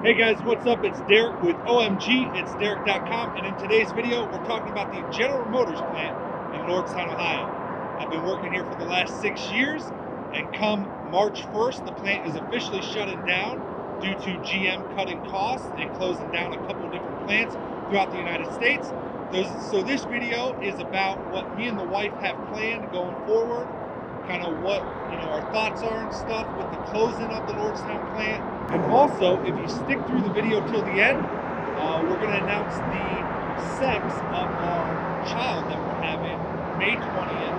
Hey guys, what's up? It's Derek with OMG, it's Derek.com, and in today's video, we're talking about the General Motors plant in Lordstown, Ohio. I've been working here for the last 6 years, and come March 1st, the plant is officially shutting down due to GM cutting costs and closing down a couple different plants throughout the United States. So this video is about what me and the wife have planned going forward, kind of what our thoughts are and stuff with the closing of the Lordstown plant. And also, if you stick through the video till the end, we're going to announce the sex of our child that we're having May 20th,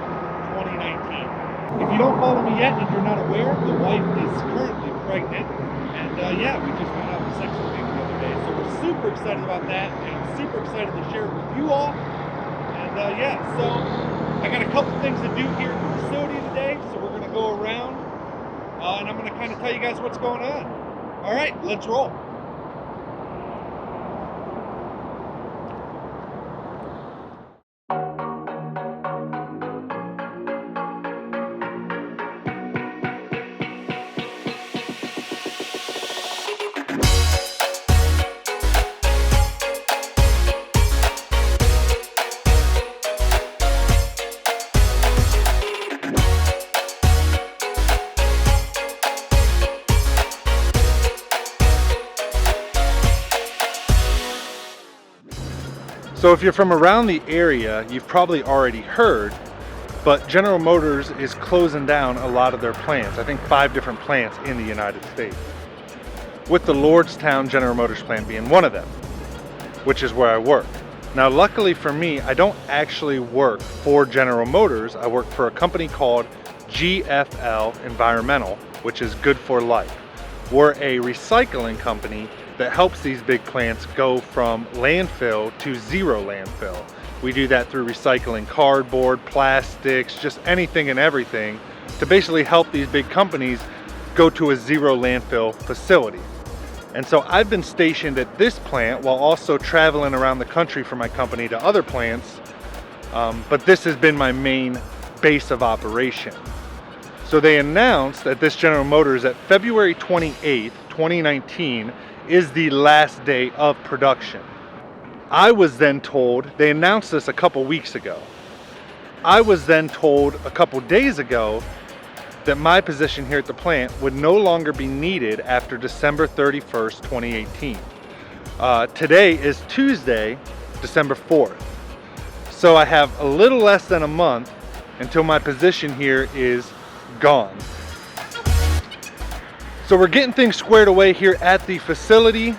2019. If you don't follow me yet and you're not aware, the wife is currently pregnant. And yeah, we just found out the sex was big the other day. So we're super excited about that, and I'm super excited to share it with you all. And yeah, so I got a couple things to do here at the facility today, so we're going to go around and I'm going to kind of tell you guys what's going on. All right, let's roll. So if you're from around the area, you've probably already heard, but General Motors is closing down a lot of their plants. I think 5 different plants in the United States, with the Lordstown General Motors plant being one of them, which is where I work. Now, luckily for me, I don't actually work for General Motors. I work for a company called GFL Environmental, which is Good for Life. We're a recycling company that helps these big plants go from landfill to zero landfill. We do that through recycling cardboard, plastics, just anything and everything to basically help these big companies go to a zero landfill facility. And so I've been stationed at this plant while also traveling around the country for my company to other plants, but this has been my main base of operation. So they announced at this General Motors that February 28th, 2019 is the last day of production. I was then told, they announced this a couple weeks ago. I was then told a couple days ago that my position here at the plant would no longer be needed after December 31st, 2018. Today is Tuesday, December 4th. So I have a little less than a month until my position here is gone. So we're getting things squared away here at the facility,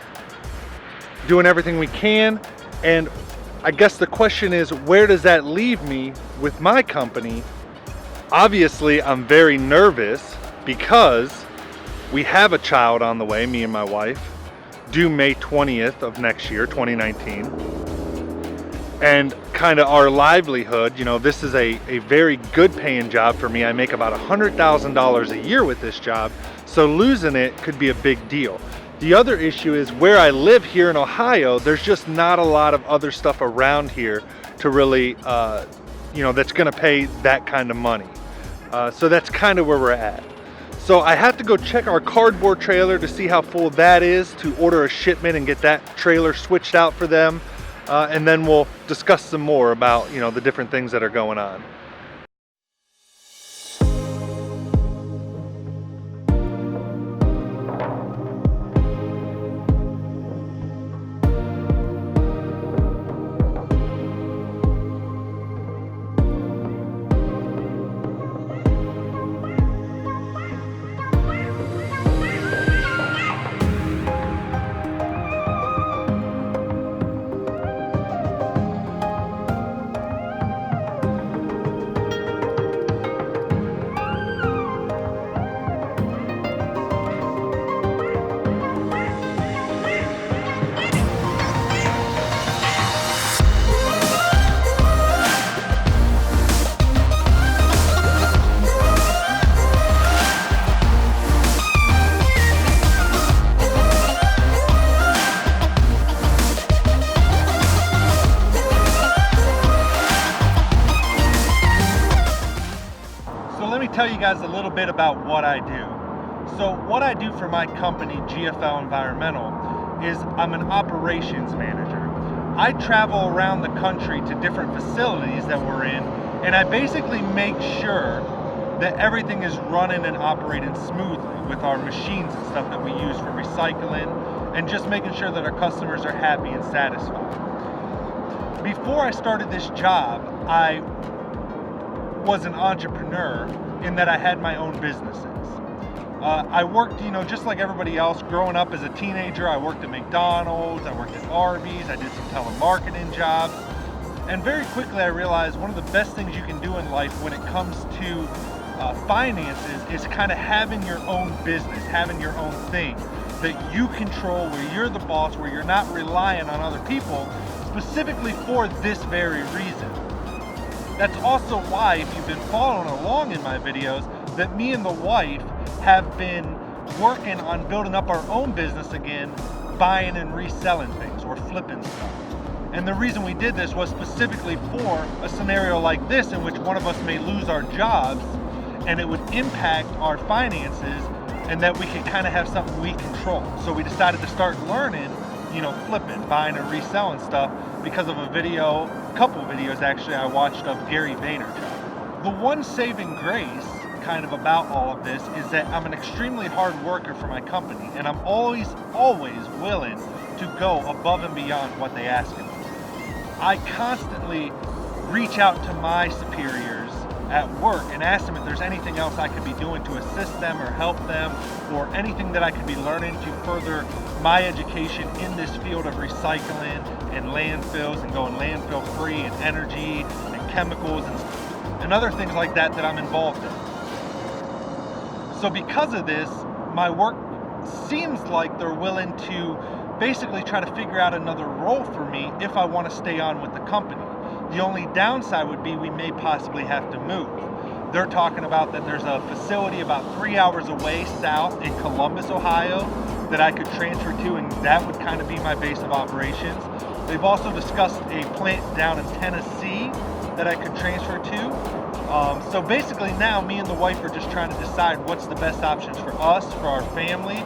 doing everything we can, and I guess the question is, where does that leave me with my company? Obviously, I'm very nervous because we have a child on the way, me and my wife, due May 20th of next year, 2019. And kind of our livelihood, this is a very good paying job for me. I make about $100,000 a year with this job. So losing it could be a big deal. The other issue is where I live here in Ohio, there's just not a lot of other stuff around here to really, that's gonna pay that kind of money. So that's kind of where we're at. So I have to go check our cardboard trailer to see how full that is, to order a shipment and get that trailer switched out for them. And then we'll discuss some more about, the different things that are going on. tell you guys a little bit about what I do. So what I do for my company, GFL Environmental, is I'm an operations manager. I travel around the country to different facilities that we're in, and I basically make sure that everything is running and operating smoothly with our machines and stuff that we use for recycling, and just making sure that our customers are happy and satisfied. Before I started this job, I was an entrepreneur in that I had my own businesses. I worked, just like everybody else. Growing up as a teenager, I worked at McDonald's, I worked at Arby's, I did some telemarketing jobs. And very quickly I realized one of the best things you can do in life when it comes to finances is kind of having your own business, having your own thing that you control, where you're the boss, where you're not relying on other people, specifically for this very reason. That's also why, if you've been following along in my videos, that me and the wife have been working on building up our own business again, buying and reselling things or flipping stuff. And the reason we did this was specifically for a scenario like this, in which one of us may lose our jobs and it would impact our finances, and that we could kind of have something we control. So we decided to start learning, flipping, buying and reselling stuff because of a couple videos actually I watched of Gary Vaynerchuk. The one saving grace kind of about all of this is that I'm an extremely hard worker for my company, and I'm always willing to go above and beyond what they ask of me. I constantly reach out to my superiors at work and ask them if there's anything else I could be doing to assist them or help them, or anything that I could be learning to further my education in this field of recycling and landfills, and going landfill free, and energy and chemicals and other things like that I'm involved in. So because of this, my work seems like they're willing to basically try to figure out another role for me if I want to stay on with the company. The only downside would be we may possibly have to move. They're talking about that there's a facility about 3 hours away south in Columbus, Ohio, that I could transfer to, and that would kind of be my base of operations. They've also discussed a plant down in Tennessee that I could transfer to. So basically now me and the wife are just trying to decide what's the best options for us, for our family.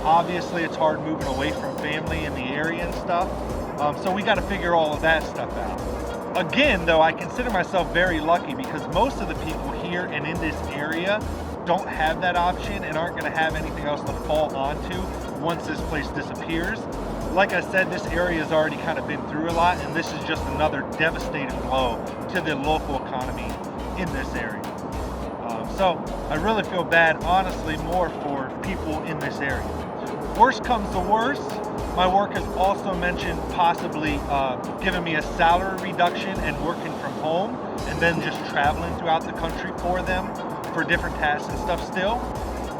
Obviously it's hard moving away from family in the area and stuff. So we got to figure all of that stuff out. Again, though, I consider myself very lucky because most of the people here and in this area don't have that option and aren't going to have anything else to fall onto once this place disappears. Like I said, this area has already kind of been through a lot, and this is just another devastating blow to the local economy in this area. So I really feel bad, honestly, more for people in this area. Worst comes to worst, my work has also mentioned possibly giving me a salary reduction and working from home, and then just traveling throughout the country for them for different tasks and stuff still.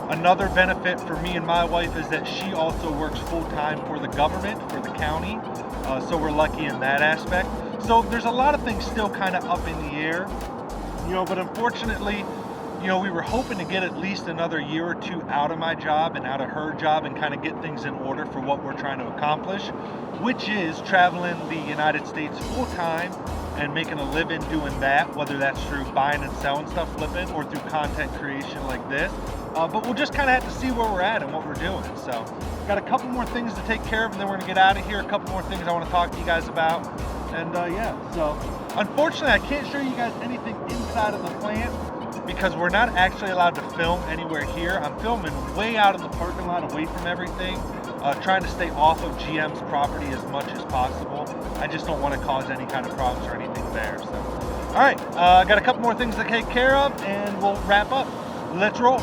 Another benefit for me and my wife is that she also works full-time for the government, for the county, so we're lucky in that aspect. So there's a lot of things still kind of up in the air, but unfortunately, we were hoping to get at least another year or two out of my job and out of her job and kind of get things in order for what we're trying to accomplish, which is traveling the United States full-time and making a living doing that, whether that's through buying and selling stuff, flipping, or through content creation like this. But we'll just kind of have to see where we're at and what we're doing. So got a couple more things to take care of, and then we're gonna get out of here. A couple more things I want to talk to you guys about. And so unfortunately I can't show you guys anything inside of the plant because we're not actually allowed to film anywhere here. I'm filming way out in the parking lot away from everything, trying to stay off of GM's property as much as possible. I just don't want to cause any kind of problems or anything there. So, all right, got a couple more things to take care of, and we'll wrap up. Let's roll.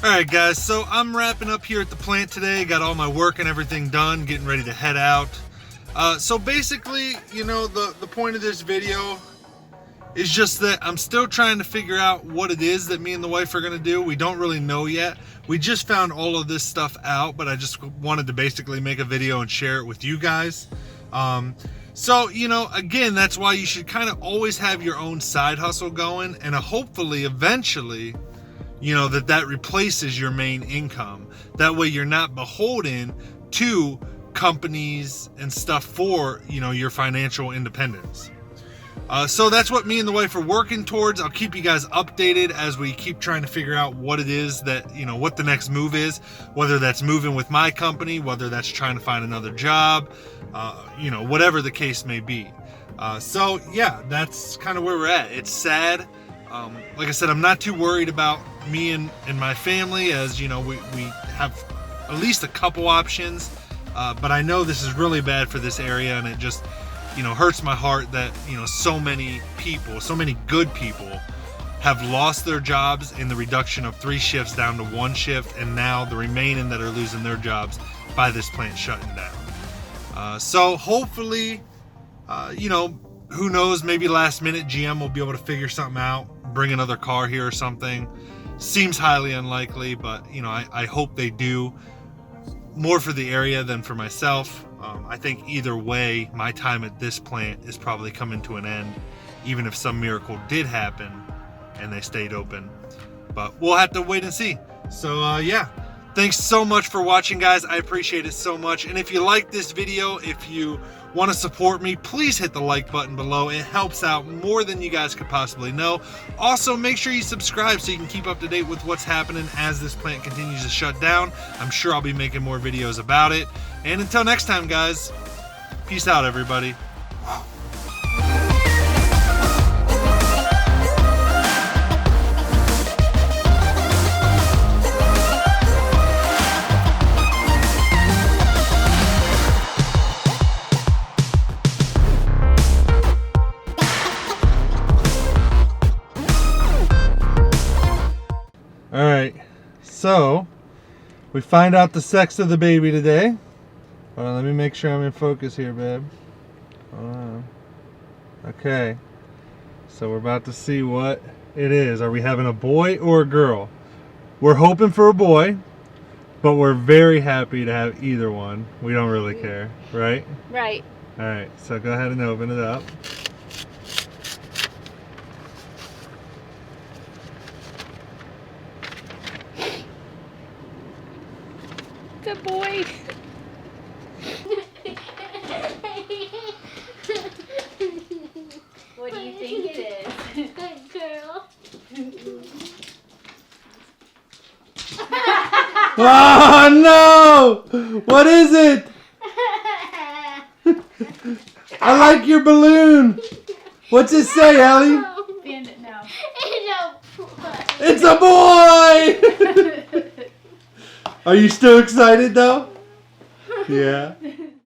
Alright guys, so I'm wrapping up here at the plant today, got all my work and everything done, getting ready to head out. So basically, the point of this video is just that I'm still trying to figure out what it is that me and the wife are going to do. We don't really know yet. We just found all of this stuff out, but I just wanted to basically make a video and share it with you guys. So, you know, again, that's why you should kind of always have your own side hustle going, and hopefully, eventually, you know, that replaces your main income. That way you're not beholden to companies and stuff for, you know, your financial independence. So that's what me and the wife are working towards. I'll keep you guys updated as we keep trying to figure out what it is that, you know, what the next move is, whether that's moving with my company, whether that's trying to find another job, you know, whatever the case may be. So yeah, that's kind of where we're at. It's sad. Like I said, I'm not too worried about me and my family, as you know, we have at least a couple options, but I know this is really bad for this area, and it just, you know, hurts my heart that, you know, so many people, so many good people have lost their jobs in the reduction of 3 shifts down to 1 shift, and now the remaining that are losing their jobs by this plant shutting down. So hopefully, you know, who knows, maybe last minute GM will be able to figure something out, bring another car here or something. Seems highly unlikely, but, you know, I hope they do, more for the area than for myself. I think either way, my time at this plant is probably coming to an end, even if some miracle did happen and they stayed open. But we'll have to wait and see. So yeah, thanks so much for watching, guys. I appreciate it so much. And if you like this video, if you want to support me, please hit the like button below. It helps out more than you guys could possibly know. Also, make sure you subscribe so you can keep up to date with what's happening as this plant continues to shut down. I'm sure I'll be making more videos about it. And until next time, guys, peace out, everybody. Alright, so we find out the sex of the baby today. Hold on, let me make sure I'm in focus here, babe. Hold on. Okay, so we're about to see what it is. Are we having a boy or a girl? We're hoping for a boy, but we're very happy to have either one. We don't really care, right? Right. Alright, so go ahead and open it up. It's a boy. What do you think it is? A girl. Oh no! What is it? I like your balloon. What's it say, Ellie? Bandit now. It's a boy! Are you still excited though? Yeah.